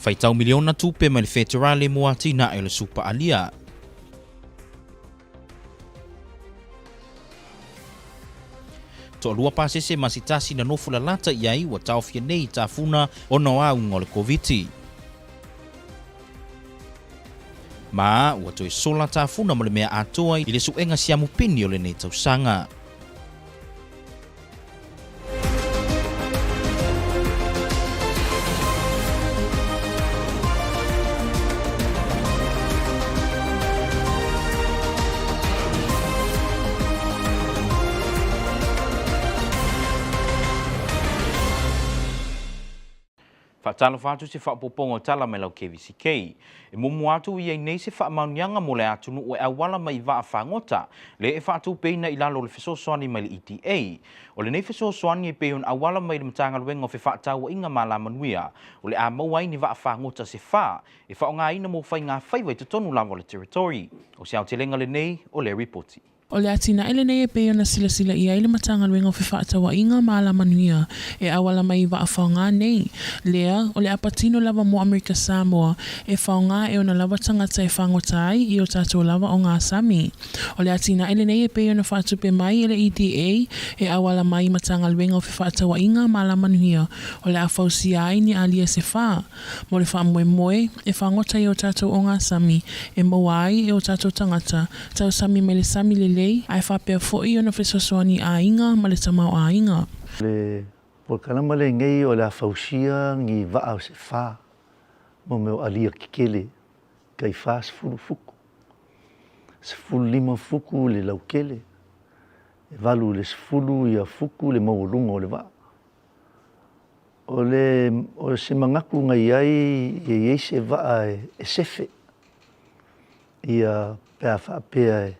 Faitau miliona tupe mai le federale mua tina e le supa alia. To lua pasese masitasi na nofu la lata iai wa tau fia nei tafuna o noa le COVID. Ma ua toi sola tafuna mo le mea atoa i le suenga siamu pini o le nei tausanga. Fatalo fatu se whaapopongo tala me lau Kvzktv. E mumu atu i nei se whaamaunianga mo le atunu o e awala mai waa whangota. Le e whaatu peina i lalo le fesosoani mai le ETA. O le nei fesosoani e peon awala mai le matanga luenga o fe whaatau inga mala manuia. O le a mauai ni waa whangota se wha. E whaonga ina mo whai ngā whaiwai te tonu lava le territory. O se au te lenga le nei o le reporti. O le atina ele nei e peo na sila ia ile matanga luenga o fe whaatawa inga maala manuia e awala mai wa whaonga nei. Lea, o le apatino lava mo Amerika Samoa e whaonga e ona lava tangata e whangotai i o tātou lava o ngā Sami. O le atina ele nei e peo na whaatupe mai ele ETA e awala mai matanga luenga o fe whaatawa inga maala manuia o le awhausia ai ni alia se wha. Mo le wha moe e whangotai o tātou o ngā Sami e mawai e o tātou tangata tau Sami me le Sami le ai whapea fōi ona whesosoani a inga ma le tamau a inga. Le polkalama le ngei o le awhausia ngi waa o se wha mo meo alia kikele kai wha sefulu fuku. Sefulu lima fuku le laukele. E walu le sefulu ia fuku le maulunga o le waa. O se mangaku ngai ai e se waa e sefe. Ia pea whapea e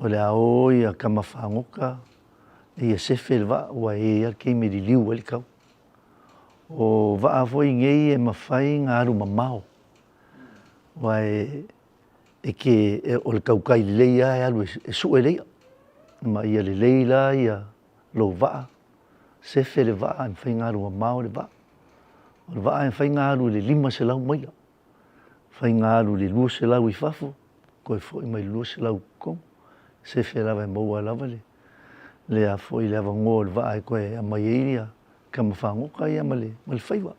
o le ao ia kama whangoka ia sefe le waa ua e ia kei me li liu wali kau. O waa foi ngei e mawhai ngā aru mamao. Wa e ke o le kaukai le leia e alu e su e leia. Ma ia le leila ia lo waa. Sefe le waa e mwhai ngā aru mamao le waa. O le waa e mwhai ngā aru le lima se lau maila. Mwhai ngā aru le lua se lau i fafo. Koe foi mai lua se lau kongu. Se fe lava maua lava le a foi lava ngō le waa e koe a mai eiria ka mawhangoka ia ma le whaiwa.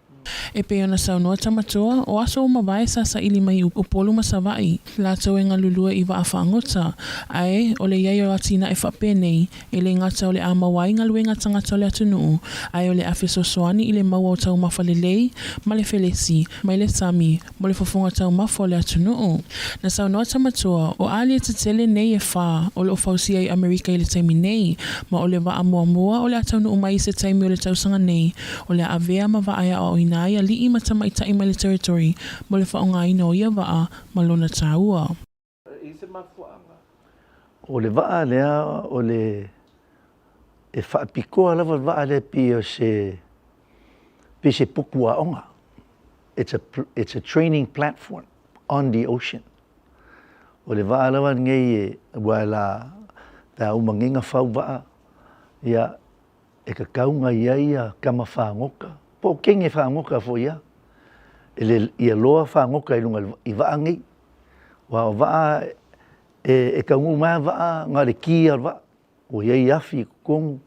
E pe ona saunoa tamatoa o aso o mawai sasa ili mai upolu masawai. Lātou e ngalulua i waa whaangota. Ai, o le iai o atina e whapenei, e le ngata o le a mawai ngalue ngatangata o le atunuu. Ai o le awhiso soani i le maua o tau mawhalelei, ma le whelesi, mai le Sami, mo le whafunga tau mawha o le atunuu. Na saunoa tamatoa, o ali e te tele nei e wha, o le o whausia i Amerika i le taimi nei, ma o le waa mua o le atunuu mai se taimi o le tausanga nei, o le avea ma vaaya o inaia li i matama i taima le territory mo le whaonga ina o ia waa malona tāua. O le waa lea o le e whaapikoa lava waa lea pi o se pukua onga. It's a training platform on the ocean. O le waa lava ngei e wai la ta umanginga whau waa ia e ka kaunga ia kama whaangoka. Po kenge whaangoka fo ia. Ia loa whaangoka i lunga i waa ngi. Wa o waa e kaungu maa waa ngā re kia waa. O iai afi kongu.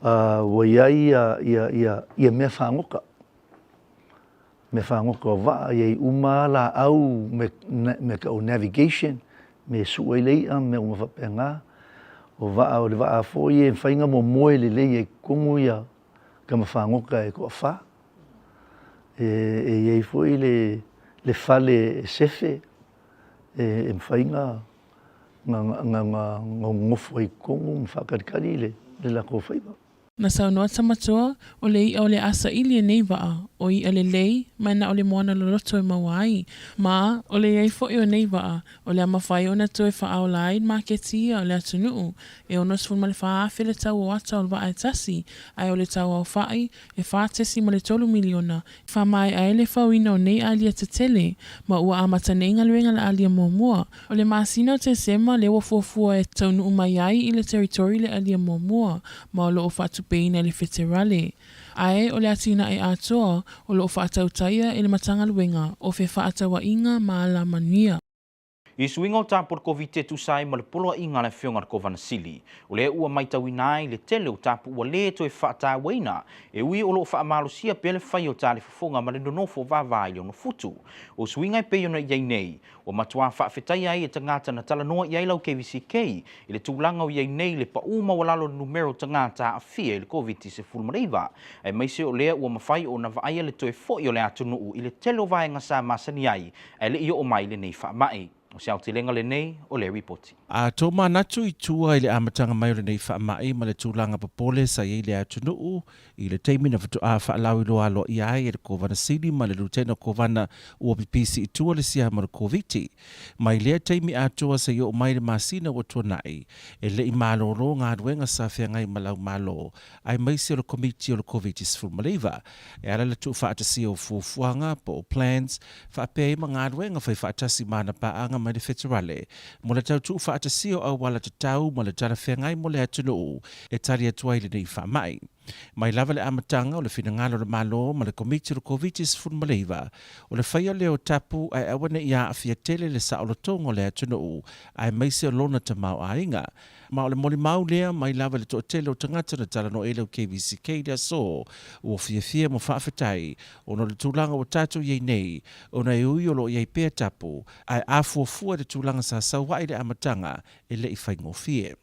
O iai ia mea whaangoka. Me whaangoka o waa iai uma la au me ka o navigation. Me sua i leia me o mawhapea ngā. O waa o le waa fo i e whainga mo moe le leia i kongu ia. Ka mawhangoka e kua wha. E iei foi le whale sefe. E mwhainga ngā ngofo i kongu mwhakarikari le lako whaiva. Na saunoa tamatoa, o le i o le asa ili e nei waa, o i ale lei, mai na o le moana loloto e mawai. Ma, o le iei fo i o nei waa, o le amawhai o na toe wha au lai ma ke tia o le atunuu, e o nosfun ma le wha awhi le tau o ata o le waa e tasi, ai o le tau au whai, e wha tesi ma le 3 miliona, wha mai ai le whauina o nei alia te tele, ma ua amata nei ngaluenga la alia mua. O le masina o te sema le wafuafua e taunu mai ai i le territory le alia mua, ma o lo o whatu peina le federale. Ae o le atina e atoa o lo whaatautaia e le matanga luenga o fe whaatawa inga maala manuia. I swingo tapor Kvzktv sai ma le polo inga le fionga ko vanasili. O le ua mai tawinai le tele o tapu ua le to e whaata waina. E ui o lo wha malusia pele whai o tali fafonga ma le nonofo vava i ono futu. O swinga i peo na iei nei. O matua whaafetai ai e tangata na tala noa i ailau Kvzktv. I le tūlanga o iei nei le pa uma walalo numero tangata a fia i le COVID se fulmareiva. E maise o lea ua mawhai o na vaaya le to e fo i o le atunu i le tele o vaenga sa masani ai. E le i o mai le nei wha mai. O se autilenga le nei o le ripoti. A tō manatu i tua i le amatanga mai o le nei whaamai ma le tūlanga papole sa i le atunuu i le teimina whatu a whaalau i loa lo i ai e le kovana sili ma le lutena kovana ua pipisi i tua le sia ma le Kvzktv. Mai lea teimi a tua sa i o mai le masina wa tua nai e le i maloro ngā ruenga sa whiangai malau malo ai maisi o le komiti o le Kvzktv sifurmaleiva e ala le tu whaatasi o fuafuanga po plans whaapea ma ngā ruenga whai whaatasi mana paanga mai le federale mo le tau tu whaatasio au wala te tau ma le tala whengai mo le atunuu e tari atuai le nei whaamai. Mai lava le amatanga o le whinangalo le malo ma le komiti o le Kvzktv sifurmaleiva o le whaia leo tapu ai awane ia a fiatele le saolotongo le atunuu ai maise o lona tamau a inga. Ma o le moli mau lea mai lava le tootele o tangata na tala no ele o Kvzktv lea so o fia mo whaafetai o no le tūlanga o tātou iei nei o na e ui o lo iei pēr tapu ai a fuafua le tūlanga sa sauwai le amatanga e le i whaingo fie.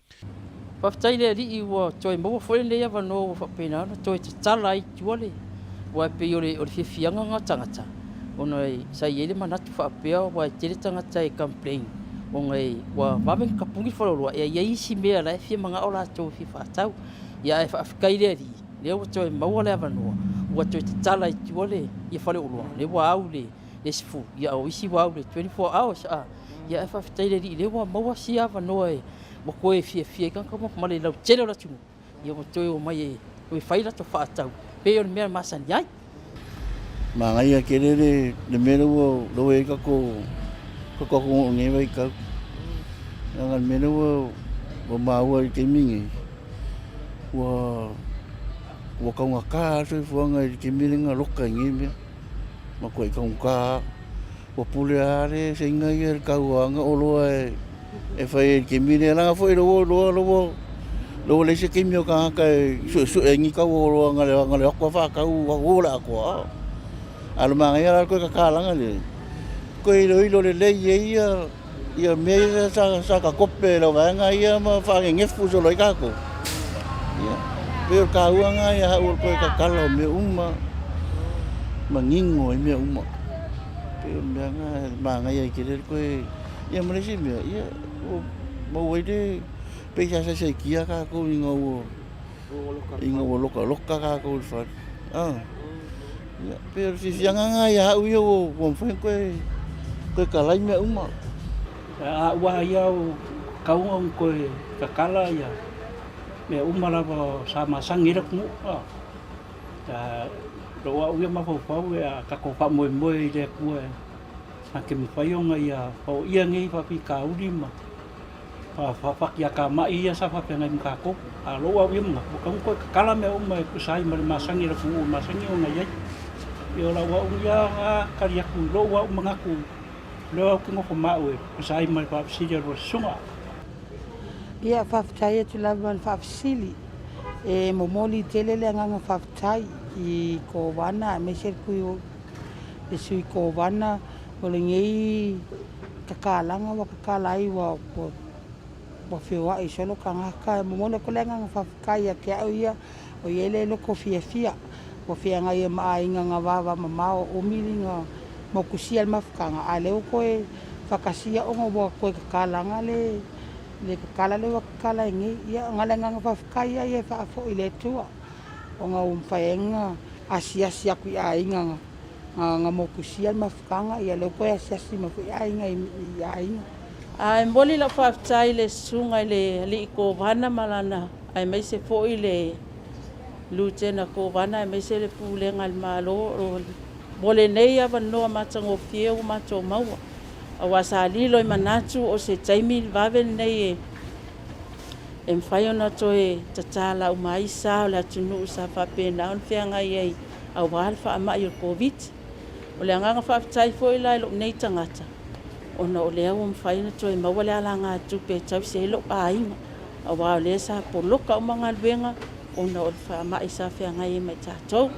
Whaftai le ri i ua toi maua whore lea wano o whapena ana toi te tala i tuale wa pe o le whiawhianga ngā tangata o nei sa i ele manatu whapea wa tere tangata e complain o ngai wa mamen kapungi whaloroa e ia isi mea lai whia mga o la tau whi whatau ia e whaafikai le ri lea ua toi maua lea wanoa ua toi te tala i tuale i whale uloa le wa au le sifu ia o isi wa au le 24 hours a ia e whaafitai le ri le wa maua si a wanoa e mo koe fia kanka mo male lau tele la tunu ia mo toi o mai o fai la to whaatau pe o mea masani ai ma ngai a kere le mero lo e ko nge vai ka nga mero o maua i te mingi wa ka nga ka so fuanga i te milinga loka ngi me ma koe ka nga o pule are se ngai ka nga o lo e fai ke mire la foi lo le se ke mio ka su e ngi ka o nga ko fa ka o la ko al ma ngai ko ka la nga ko i lo le ia me sa ka kope lo va nga ia ma fa nge fu so lo ka ko ia pe ka u nga ia o ko ka lo me ma ngingo me pe me nga ma ngai ke le ko ia mo le si me ia mo wede pe sa kia ka ko ingo loka ka ko fa ya pero si nga ya u yo mo fa ko ka lai me a wa ya ka un ko ka kala ya me la sa ma sangira ku ta do wa u ma fo ya ka ko fa mo de ku a ke me fa yo nga ya o ia ngi fa pi ka u ma fa ya ka ma ia sa fa pena ka ko a lo wa yum ko kala me ku sai ma masangi ra ku masangi o ngai yo la wa ya ka ya ku lo wa ma ku lo ku ngo ma u ku sai ma fa si ya ro sunga ia fa tai tu la van fa sili e mo moli tele le nga fa tai i ko wana me ser ku e sui ko wana o le ngai kakalanga wa kakalai wa wa fiwa i solo kanga ka mo le kolenga fa kai ke ia o yele lo ko fia o fia ngai ma inga nga va mama o milinga mo kusia ma fkanga ale ko e fakasia o ngo ko kalanga le kala le kala ngi ia ngalenga fa kai ia fa fo ile tua o nga faenga asia ku ia inga nga mo kusia ma fkanga ia le ko asia ma ku ia inga ai moli la fa tai le sunga le ko vana malana ai mai se fo ile lutena ko vana ai mai se le pule ngal malo mole nei ava no matango fieu mato mau a wasa lilo i manatu o se taimi vave nei e mwhai ona toe tatala o mai sa o le atunu sa whapena on whiangai ei au wahal wha amai o COVID. O le anganga whaafitai fo i lai lo nei tangata. Ona o le au mwhai ona toe mawale ala ngā tupe tau se lo a inga. A wā o le sa poloka o mga luenga ona o le wha amai sa whiangai e mai tātou.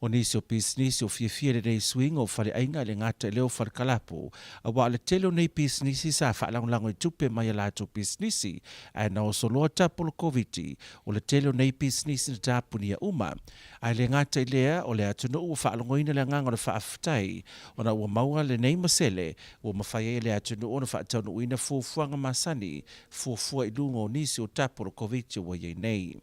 O nisi o pisnisi o fia le nei swing o whare ainga le ngata leo whare kalapo. A wā le telo nei pisnisi sa whaalangolango i tupe mai a lato pisnisi. A na o soloa tapolo COVID o le telo nei pisnisi na tapuni a uma. A le ngata i lea o le atunu o whaalangoina le nganga o le whaafitai. O na ua maua le nei masele o mawhai le atunu o na whaatanu uina fuafuanga masani. Fuafua i lunga o nisi o tapolo COVID o wai nei.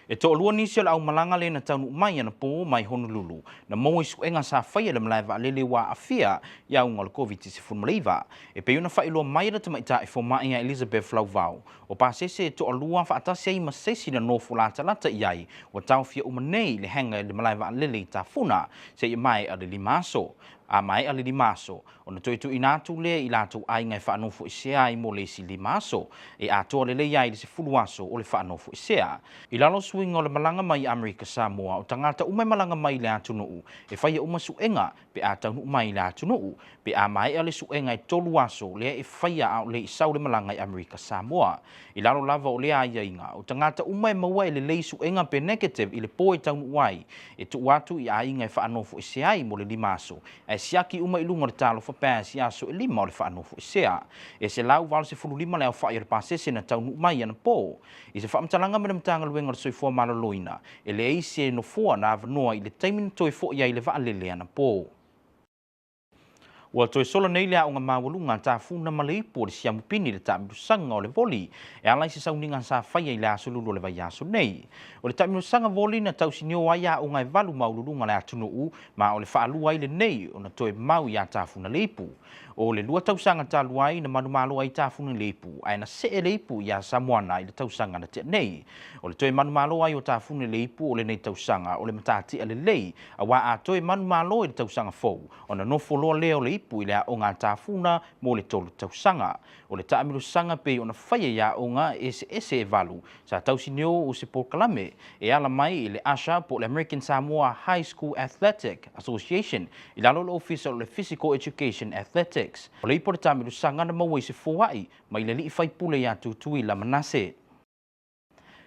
E to lua nisi o le au malanga le na taunu mai ana po mai Honolulu. Na mo isu enga sa whaia le malaiva lele wa afia ia unga le COVID-19 malaiva. E pe una whailua mai na tamaita e fomai a Elizabeth Lauvau. O pasese e to lua whaatase i masesi na nofu lata lata iai. O tau fia umanei le henga le malaiva lele ta funa se i mai a le limaso. A mai a le limaso. O na toitu inatu le i latu ai ngai whaanofu i sea i mo le si limaso. E atua le iai le se fuluaso o le whaanofu i sea. I lalo swing o le malanga mai Amerika Samoa o tangata umai malanga mai le atunuu. E whaia uma suenga pe a taunu mai le atunuu. Pe a mai a le suenga i tolu aso le e whaia au le i sau le malanga i Amerika Samoa. I lalo lava o le aia inga. O tangata umai maua e le lei suenga pe negative i le po e taunu wai. E tu watu i a inga i whaanofu i sea i mo le limaso. E siaki uma i lunga le talo whapea si aso e lima o le whaanofu i sea. E se lau wala se fulu lima leo whaia le pasese na taunu mai ana po. I se whaamtalanga me na mtanga luenga le soifua malaloina. E le eisi e no fua na avanoa i le taimini toi fo ia i le vaalele ana po. Ua toi sola nei lea o ngā mawalunga ta funa maleipo le siamu pini le tamirusanga o le voli. E alai se sauninga sa whaia i le asolulu o le vai aso nei. O le tamirusanga voli na tausinio aia o ngai valu maululunga le atunuu ma o le whaalua i le nei o na toi mau i a ta funa leipu. O le lua tausanga ta luai na manumalo ai ta funa leipu. Ai na se e leipu i a Samoana i le tausanga na te nei. O le toi manumalo ai o ta funa leipu o le nei tausanga o le matati a le lei. A wa a toi manumalo i le tausanga fou. O na nofo loa leo leipu i le a o ngā tāfuna mo le tolu tausanga. O le taamilusanga pe o na whaia ia o ngā ese e valu. Sa tausinio o se pokalame e ala mai i le asha po le American Samoa High School Athletic Association i lalo le office o le Physical Education Athletics. O le ipo le taamilusanga na maua i se fuai mai le li i whaipule ia tutui la manase.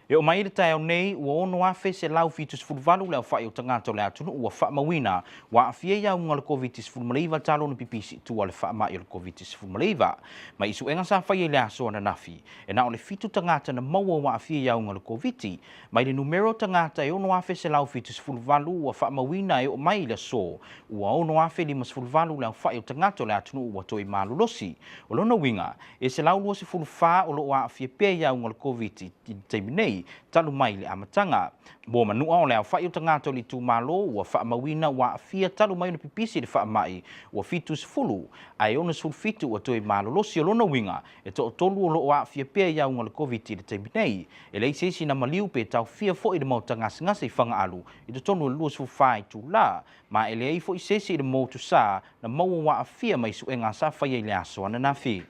E o mai le tae au nei, ua ono afe se lau fitus fulvalu leo whai o tangata o le atunu ua wha mawina. Wa afie ia unga le COVID-19 fulmaleiva talo na pipisi tua le wha mai o le COVID-19 fulmaleiva. Ma isu enga sa whai e le aso na nafi. E na o le fitu tangata na maua wa afie ia unga le COVID-19. Mai le numero tangata e ono afe se lau fitus fulvalu ua wha mawina e o mai le so. Ua ono afe limas fulvalu leo whai o tangata o le atunu ua toi malulosi. O lona winga, e se lau lua se fulfa o lo wa afie pe ia unga le COVID-19 teiminei. Talu mai le amatanga. Bo manua o le au whai o tangata o li tu malo ua wha mawina wa afia talu mai na pipisi le wha mai ua fitus fulu. Ai ona sul fitu ua toi malolosi o lona winga e to tolu o lo wa afia pia ia unga le COVID-19 le teiminei. E le isesi na maliu pe tau fia fo i le mauta ngasa i whanga alu. I to tonu le lua su whai tu la. Ma e le ei fo isesi i le mautu sa na maua wa afia mai su e ngā sa whai e le aso ana na fi.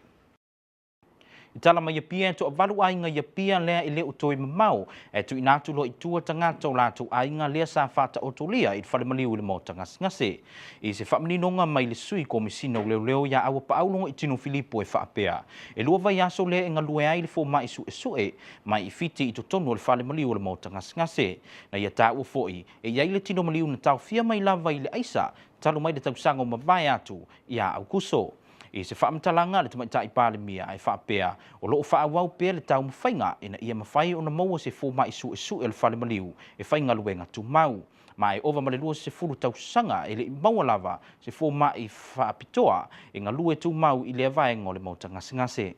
I tala mai pia to avalu ainga ia pia lea i leo toi mamau. E tu inatu lo i tua tangata o latu ainga lea sa fata otolia i whale maliu le mo ngase. I se whameninonga mai le sui ko misina o leo ia awa paulonga i tino Filipo e whaapea. E lua vai aso lea inga lue ai le fo mai su e sue mai i fiti i to tonu o le whale maliu le mo ngase. Na ia ta ua foi e iai le tino maliu na tau fia mai lava i le aisa talo mai le tausanga o mawai atu i a au kuso. I se whaamtalanga le tamaita i pāle mia ai whaapea o loo whaawau pēr le tau mawhainga ina ia mawhai o na maua se fō mai su e le whale maliu e whainga luenga tu mau. Ma e ova malelua se fulu tau sanga e le maua lava se fō mai whaapitoa e ngā lue tu mau i le avaenga o le mauta ngase.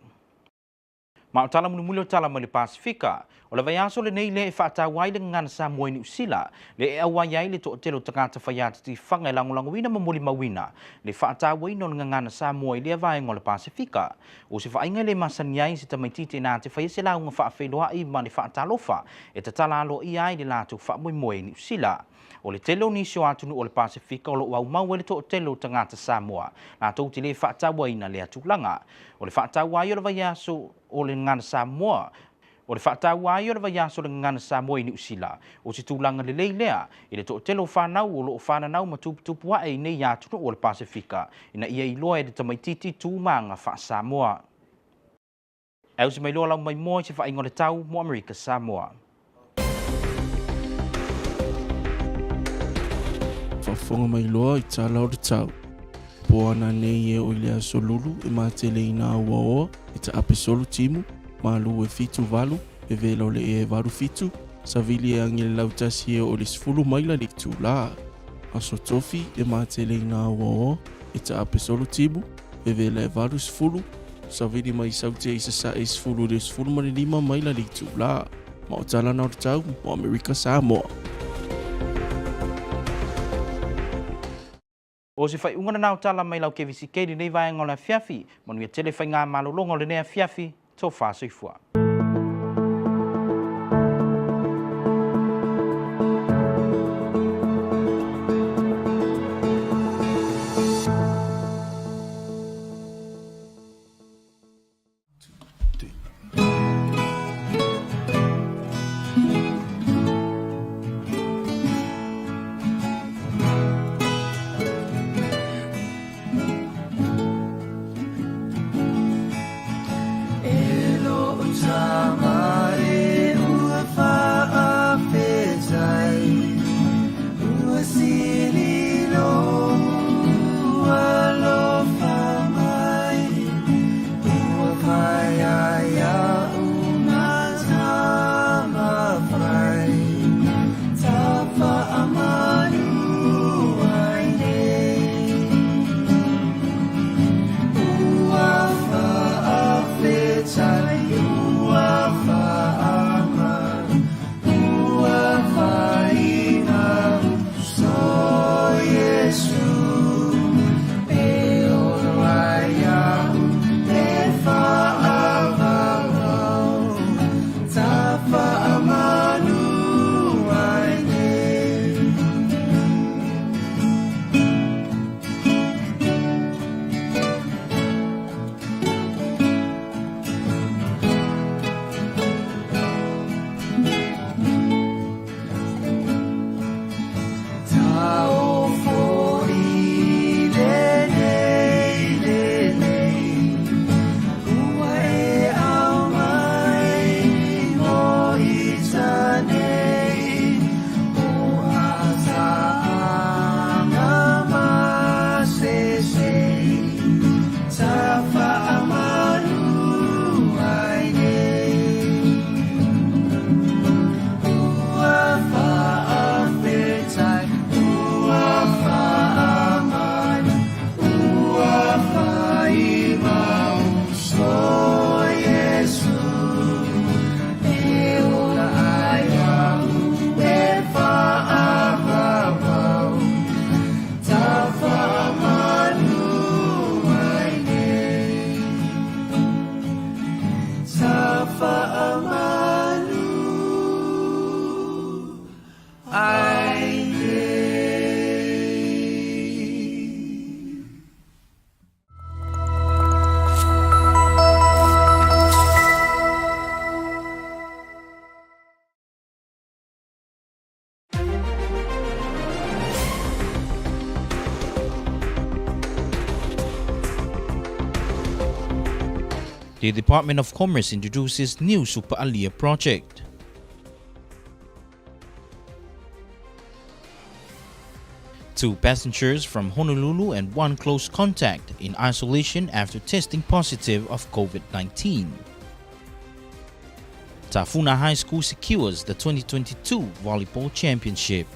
Ma o tala munumuli o tala mai le Pasifika, o le vai aso le nei le e whaatawai le ngana sa mua New Zealand, le e awai ai le to o telo tangata whaiata ti whanga e langolango wina mamuli mawina, le whaatawai no ngana sa mua i le avaenga o le Pasifika. O se whainga le masani ai se tamaitite nā te whaia se launga whaafeiloa i ma le whaatalofa, e ta tala alo i ai le lātu whaamoe New Zealand. O le telo nisio atunu o le Pasifika o lo wau mau e le to o telo tangata Samoa, nā tau te le whaatawai na le atulanga. O le whaatawai o le vai aso o le ngana Samoa, O le whaatau ai o le vaiaso le ngana Samoa i New Zealand. O se tūlanga le leilea i le tō telo whanau o loo whananau ma tupu ai nei atu o le Pasifika. Ina ia iloa e le tamaititi tūmanga wha Samoa. Au se mai loa lau mai moa i se whaingo le tau mo Amerika Samoa. Whafonga mai loa i tala o le tau. Po ana nei e o le aso lulu e mātele i nā ua i ta ape solo timu, malu e fitu valu, e vela o le e varu fitu, sa vili e angi le lautasi e o le sfulu maila li tu la. Aso tofi e mātele i nā ua i ta ape solo timu, e vela e varu sfulu, sa vili mai saute i sa e sfulu le sfulu mani lima maila li tu la. Ma o tala na o le tau, mo Amerika Samoa. O se whai ungana nao tala mai lau KVCK nei vai ngona fiafi, monu ia tele whai ngā malolongo le nea fiafi, tō whāsoifua. The Department of Commerce introduces new Super Alia project. Two passengers from Honolulu and one close contact in isolation after testing positive of COVID-19. Tafuna High School secures the 2022 Volleyball Championship.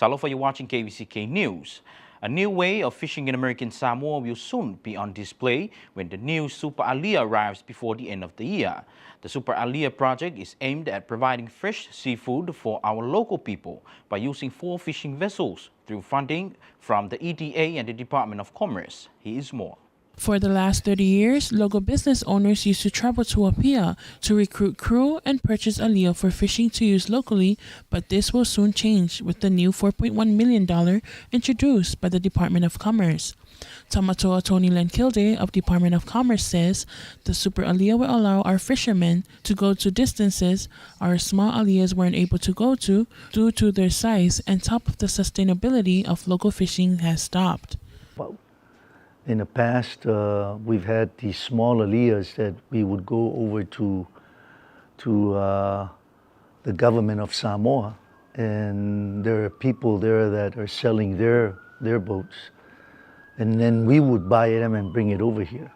Talofa, you're watching KVCK News. A new way of fishing in American Samoa will soon be on display when the new Super Alia arrives before the end of the year. The Super Alia project is aimed at providing fresh seafood for our local people by using 4 fishing vessels through funding from the EDA and the Department of Commerce. Here is more. For the last 30 years, local business owners used to travel to Apia to recruit crew and purchase alia for fishing to use locally, but this will soon change with the new $4.1 million introduced by the Department of Commerce. Tamatoa Tony Lenkilde of Department of Commerce says the Super Alia will allow our fishermen to go to distances our small alias weren't able to go to due to their size, and top of the sustainability of local fishing has stopped. In the past, we've had these small alias that we would go over to the government of Samoa, and there are people there that are selling their boats, and then we would buy them and bring it over here.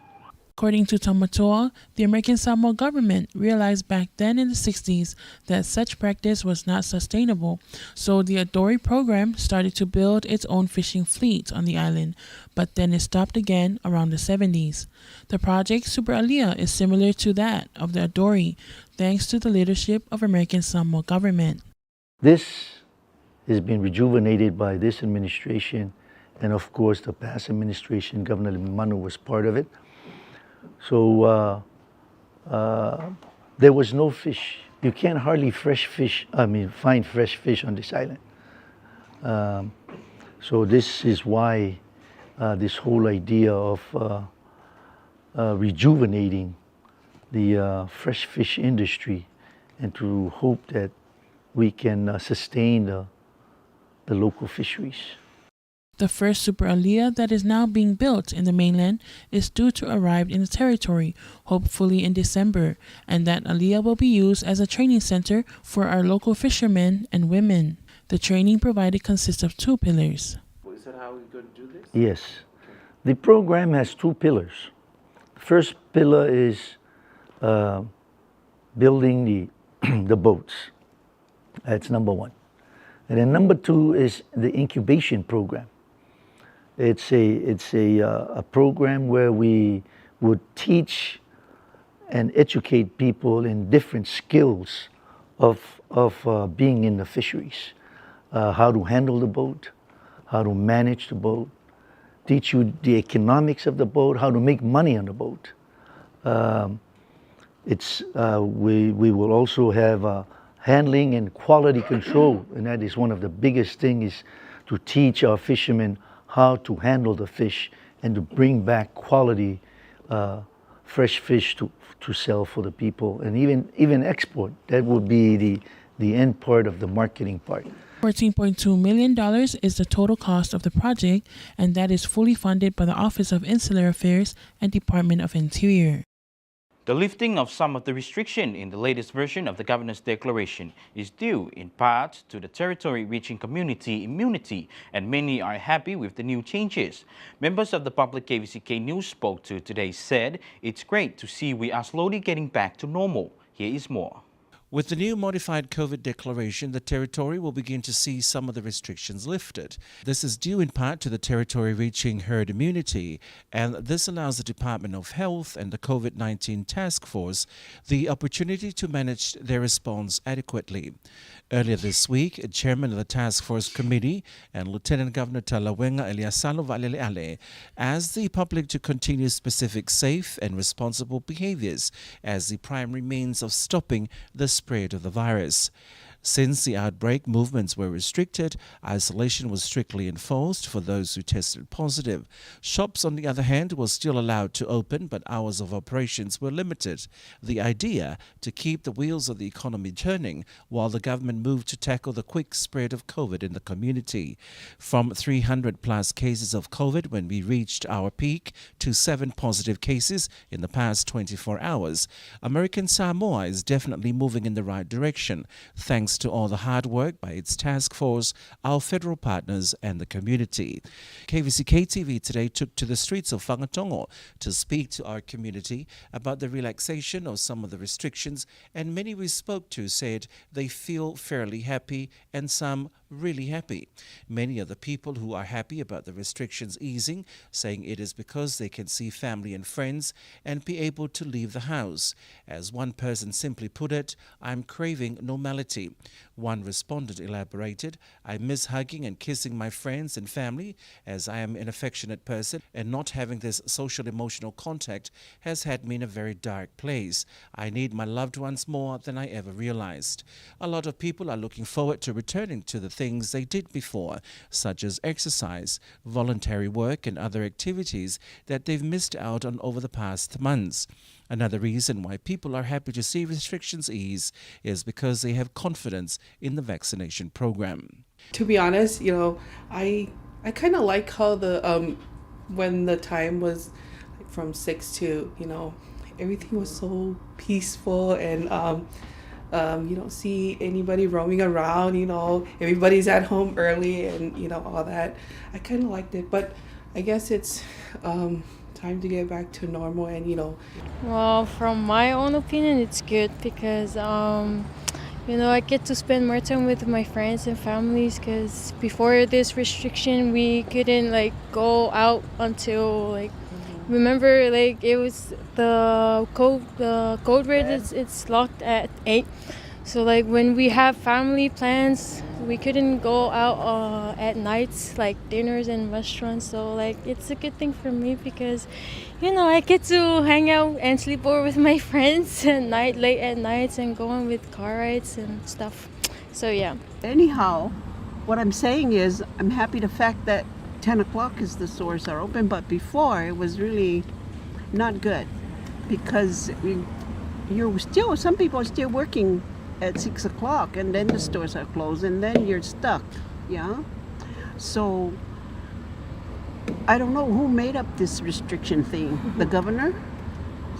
According to Tamatoa, the American Samoa government realized back then in the 60s that such practice was not sustainable, so the Adori program started to build its own fishing fleet on the island, but then it stopped again around the 70s. The project Super Alia is similar to that of the Adori, thanks to the leadership of American Samoa government. This has been rejuvenated by this administration, and of course the past administration, Governor Manu was part of it. So there was no fish. You can't hardly find fresh fish on this island. So this is why this whole idea of rejuvenating the fresh fish industry, and to hope that we can sustain the local fisheries. The first Super Alia that is now being built in the mainland is due to arrive in the territory, hopefully in December, and that Alia will be used as a training center for our local fishermen and women. The training provided consists of 2 pillars. Is that how we're going to do this? Yes. The program has 2 pillars. The first pillar is building the boats. That's number 1. And then number 2 is the incubation program. It's a program where we would teach and educate people in different skills of being in the fisheries. How to handle the boat, how to manage the boat, teach you the economics of the boat, how to make money on the boat. We will also have handling and quality control, and that is one of the biggest things, is to teach our fishermen how to handle the fish and to bring back quality fresh fish to sell for the people, and even export. That would be the end part of the marketing part. $14.2 million is the total cost of the project, and that is fully funded by the Office of Insular Affairs and Department of Interior. The lifting of some of the restriction in the latest version of the Governor's Declaration is due in part to the territory reaching community immunity, and many are happy with the new changes. Members of the public KVCK News spoke to today said it's great to see we are slowly getting back to normal. Here is more. With the new modified COVID declaration, the territory will begin to see some of the restrictions lifted. This is due in part to the territory reaching herd immunity, and this allows the Department of Health and the COVID-19 task force the opportunity to manage their response adequately. Earlier this week, Chairman of the Task Force Committee and Lieutenant Governor Talawenga Eliasalo Valeleale asked the public to continue specific safe and responsible behaviors as the primary means of stopping the spread of the virus. Since the outbreak, movements were restricted, isolation was strictly enforced for those who tested positive. Shops, on the other hand, were still allowed to open, but hours of operations were limited. The idea to keep the wheels of the economy turning while the government moved to tackle the quick spread of COVID in the community. From 300 plus cases of COVID when we reached our peak to 7 positive cases in the past 24 hours, American Samoa is definitely moving in the right direction, thanks to all the hard work by its task force, our federal partners and the community. Kvzktv today took to the streets of Whangatongo to speak to our community about the relaxation of some of the restrictions, and many we spoke to said they feel fairly happy and some really happy. Many are the people who are happy about the restrictions easing, saying it is because they can see family and friends and be able to leave the house. As one person simply put it, "I'm craving normality." One respondent elaborated, "I miss hugging and kissing my friends and family, as I am an affectionate person, and not having this social emotional contact has had me in a very dark place. I need my loved ones more than I ever realized." A lot of people are looking forward to returning to the things they did before, such as exercise, voluntary work, and other activities that they've missed out on over the past months. Another reason why people are happy to see restrictions ease is because they have confidence in the vaccination program. To be honest, I kind of like how when the time was like from 6 to, everything was so peaceful, and you don't see anybody roaming around, everybody's at home early, and all that. I kind of liked it, but I guess it's time to get back to normal, and Well, from my own opinion, it's good because I get to spend more time with my friends and families, because before this restriction we couldn't go out until remember it was the code red, it's locked at 8. So when we have family plans, we couldn't go out at nights, like dinners and restaurants. So it's a good thing for me because I get to hang out and sleep over with my friends at night, late at nights, and go on with car rides and stuff. So yeah. Anyhow, what I'm saying is I'm happy the fact that 10 o'clock is the stores are open, but before it was really not good because some people are still working at 6 o'clock, and then the stores are closed, and then you're stuck. Yeah. So I don't know who made up this restriction thing. The governor.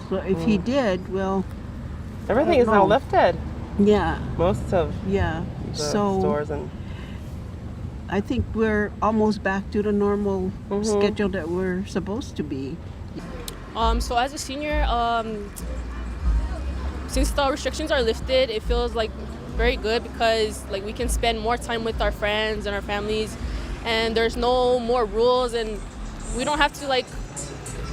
So if he did, well, everything is now lifted. Yeah. Most of the stores, and I think we're almost back to the normal schedule that we're supposed to be. So as a senior, since the restrictions are lifted, it feels very good because we can spend more time with our friends and our families, and there's no more rules, and we don't have to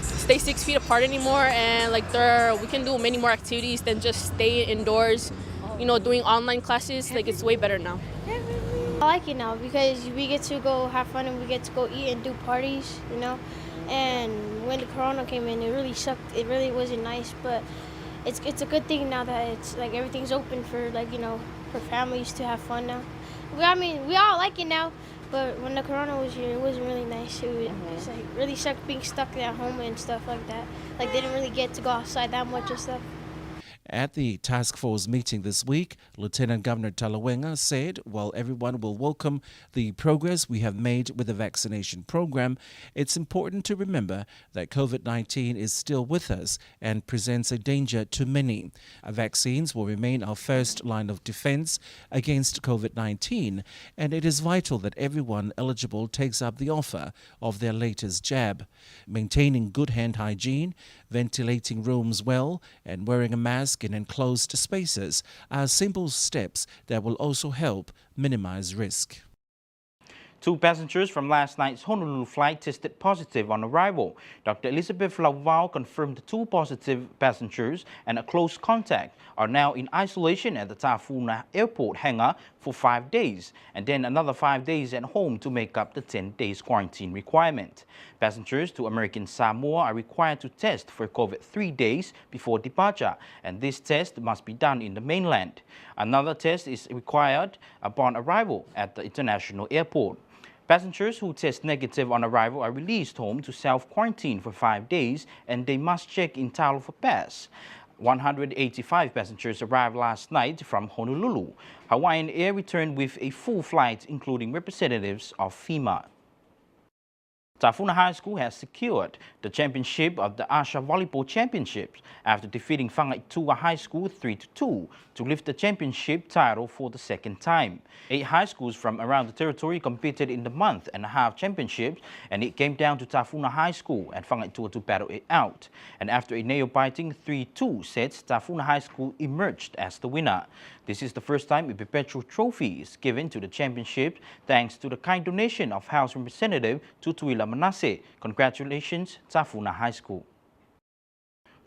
stay 6 feet apart anymore, and we can do many more activities than just stay indoors, doing online classes. It's way better now. I like it now because we get to go have fun and we get to go eat and do parties, and when the corona came in, it really sucked. It really wasn't nice, but it's a good thing now that it's everything's open for for families to have fun now. We all like it now, but when the corona was here, it wasn't really nice. It was really sucked being stuck at home and stuff like that. They didn't really get to go outside that much and stuff. At the task force meeting this week, Lieutenant Governor Talawenga said while everyone will welcome the progress we have made with the vaccination program, it's important to remember that COVID-19 is still with us and presents a danger to many. Vaccines will remain our first line of defense against COVID-19, and it is vital that everyone eligible takes up the offer of their latest jab. Maintaining good hand hygiene, ventilating rooms well, and wearing a mask in enclosed spaces are simple steps that will also help minimize risk. 2 passengers from last night's Honolulu flight tested positive on arrival. Dr. Elizabeth Lauvao confirmed the 2 positive passengers and a close contact are now in isolation at the Tafuna airport hangar for 5 days, and then another 5 days at home to make up the 10 days quarantine requirement. Passengers to American Samoa are required to test for COVID 3 days before departure, and this test must be done in the mainland. Another test is required upon arrival at the international airport. Passengers who test negative on arrival are released home to self-quarantine for 5 days, and they must check in Talofa Pass. 185 passengers arrived last night from Honolulu. Hawaiian Air returned with a full flight, including representatives of FEMA. Tafuna High School has secured the championship of the Asha Volleyball Championships after defeating Kvzktv High School 3-2 to lift the championship title for the second time. 8 high schools from around the territory competed in the month-and-a-half championships, and it came down to Tafuna High School and Kvzktv to battle it out. And after a nail-biting 3-2 sets, Tafuna High School emerged as the winner. This is the first time a perpetual trophy is given to the championship thanks to the kind donation of House Representative Tutuila Manasseh. Congratulations, Tafuna High School.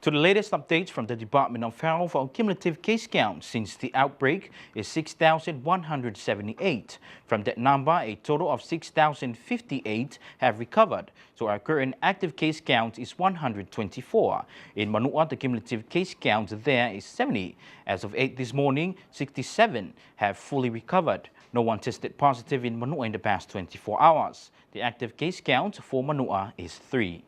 To the latest updates from the Department of Health, our cumulative case count since the outbreak is 6,178. From that number, a total of 6,058 have recovered, so our current active case count is 124. In Manua, the cumulative case count there is 70. As of 8 this morning, 67 have fully recovered. No one tested positive in Manua in the past 24 hours. The active case count for Manua is 3.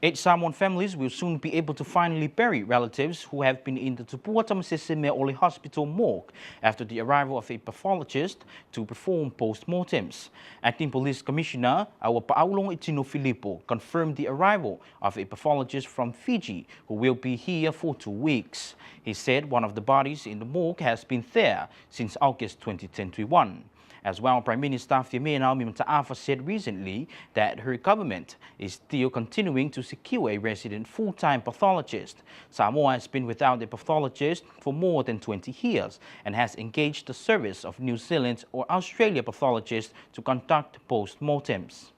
8 Samoan families will soon be able to finally bury relatives who have been in the Tupua Tamasese Ole Hospital morgue after the arrival of a pathologist to perform post-mortems. Acting Police Commissioner Awa Paulong Itino Filippo confirmed the arrival of a pathologist from Fiji who will be here for 2 weeks. He said one of the bodies in the morgue has been there since August 2021. As well, Prime Minister Fiamena Naomi Mataafa said recently that her government is still continuing to secure a resident full-time pathologist. Samoa has been without a pathologist for more than 20 years and has engaged the service of New Zealand or Australia pathologists to conduct post-mortems.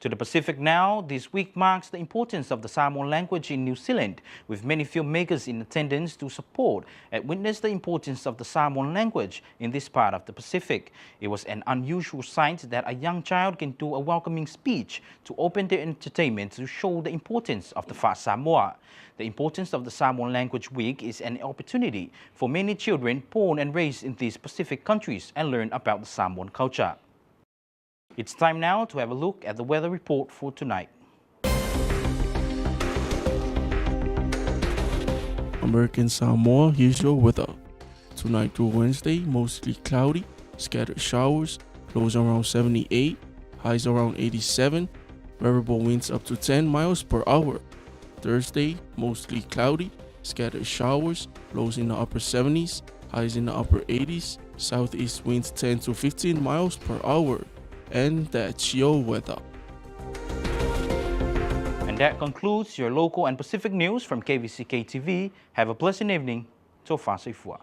To the Pacific now, this week marks the importance of the Samoan language in New Zealand, with many filmmakers in attendance to support and witness the importance of the Samoan language in this part of the Pacific. It was an unusual sight that a young child can do a welcoming speech to open the entertainment to show the importance of the Fa Samoa. The importance of the Samoan Language Week is an opportunity for many children born and raised in these Pacific countries and learn about the Samoan culture. It's time now to have a look at the weather report for tonight. American Samoa, here's your weather. Tonight through Wednesday, mostly cloudy, scattered showers, lows around 78, highs around 87, variable winds up to 10 miles per hour. Thursday, mostly cloudy, scattered showers, lows in the upper 70s, highs in the upper 80s, southeast winds 10 to 15 miles per hour. And that's your weather. And that concludes your local and Pacific news from Kvzktv. Have a pleasant evening. So far, so far.